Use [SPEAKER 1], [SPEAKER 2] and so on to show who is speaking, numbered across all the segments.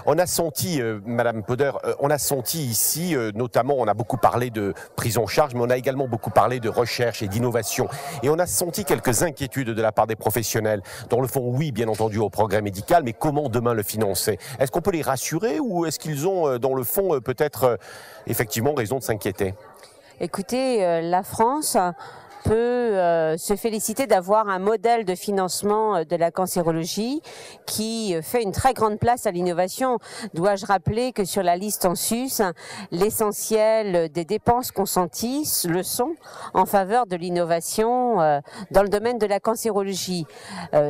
[SPEAKER 1] On a senti, Madame Poder, on a senti ici, notamment, on a beaucoup parlé de prise en charge, mais on a également beaucoup parlé de recherche et d'innovation. Et on a senti quelques inquiétudes de la part des professionnels. Dans le fond, oui, bien entendu, au progrès médical, mais comment demain le financer? Est-ce qu'on peut les rassurer ou est-ce qu'ils ont, dans le fond, peut-être effectivement raison de s'inquiéter?
[SPEAKER 2] Écoutez, la France peut se féliciter d'avoir un modèle de financement de la cancérologie qui fait une très grande place à l'innovation. Dois-je rappeler que sur la liste en sus, l'essentiel des dépenses consenties le sont en faveur de l'innovation dans le domaine de la cancérologie.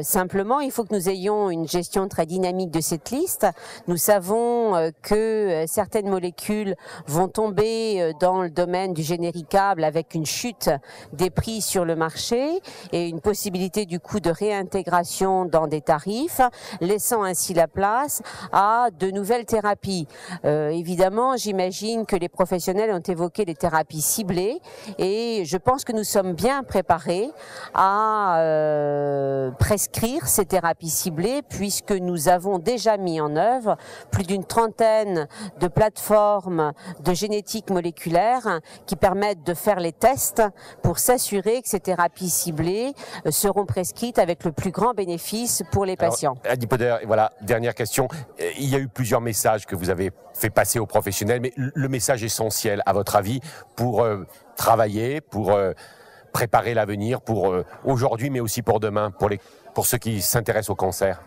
[SPEAKER 2] Simplement, il faut que nous ayons une gestion très dynamique de cette liste. Nous savons que certaines molécules vont tomber dans le domaine du généricable avec une chute des prix sur le marché et une possibilité du coup de réintégration dans des tarifs, laissant ainsi la place à de nouvelles thérapies. Évidemment, j'imagine que les professionnels ont évoqué les thérapies ciblées et je pense que nous sommes bien préparés à prescrire ces thérapies ciblées puisque nous avons déjà mis en œuvre plus d'une trentaine de plateformes de génétique moléculaire qui permettent de faire les tests pour s'assurer que ces thérapies ciblées seront prescrites avec le plus grand bénéfice pour les patients.
[SPEAKER 1] Annie Poder, voilà, dernière question. Il y a eu plusieurs messages que vous avez fait passer aux professionnels, mais le message essentiel, à votre avis, pour travailler, pour préparer l'avenir, pour aujourd'hui, mais aussi pour demain, pour ceux qui s'intéressent au cancer?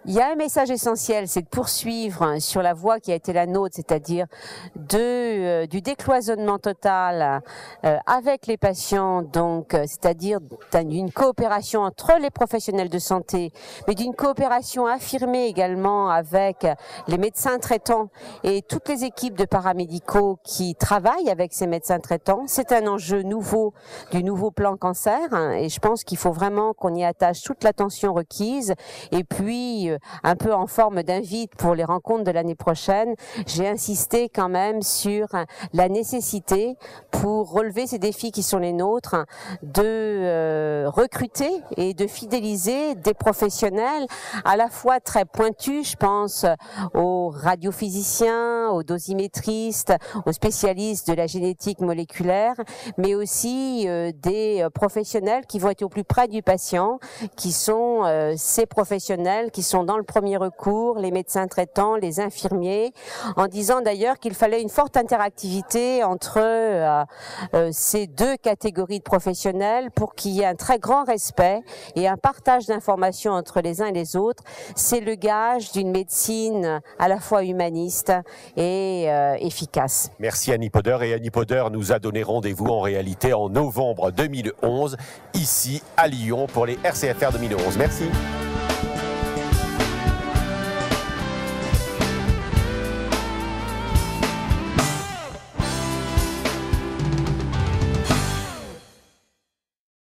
[SPEAKER 2] Il y a un message essentiel, c'est de poursuivre sur la voie qui a été la nôtre, c'est-à-dire du décloisonnement total avec les patients, donc c'est-à-dire d'une coopération entre les professionnels de santé, mais d'une coopération affirmée également avec les médecins traitants et toutes les équipes de paramédicaux qui travaillent avec ces médecins traitants. C'est un enjeu nouveau du nouveau plan cancer et je pense qu'il faut vraiment qu'on y attache toute l'attention requise et puis un peu en forme d'invite pour les rencontres de l'année prochaine, j'ai insisté quand même sur la nécessité pour relever ces défis qui sont les nôtres de recruter et de fidéliser des professionnels à la fois très pointus, je pense aux radiophysiciens, aux dosimétristes, aux spécialistes de la génétique moléculaire, mais aussi des professionnels qui vont être au plus près du patient, qui sont ces professionnels qui sont dans le premier recours, les médecins traitants, les infirmiers, en disant d'ailleurs qu'il fallait une forte interactivité entre ces deux catégories de professionnels pour qu'il y ait un très grand respect et un partage d'informations entre les uns et les autres. C'est le gage d'une médecine à la fois humaniste et efficace.
[SPEAKER 1] Merci Annie Poder. Et Annie Poder nous a donné rendez-vous en réalité en novembre 2011, ici à Lyon pour les RCFR 2011. Merci.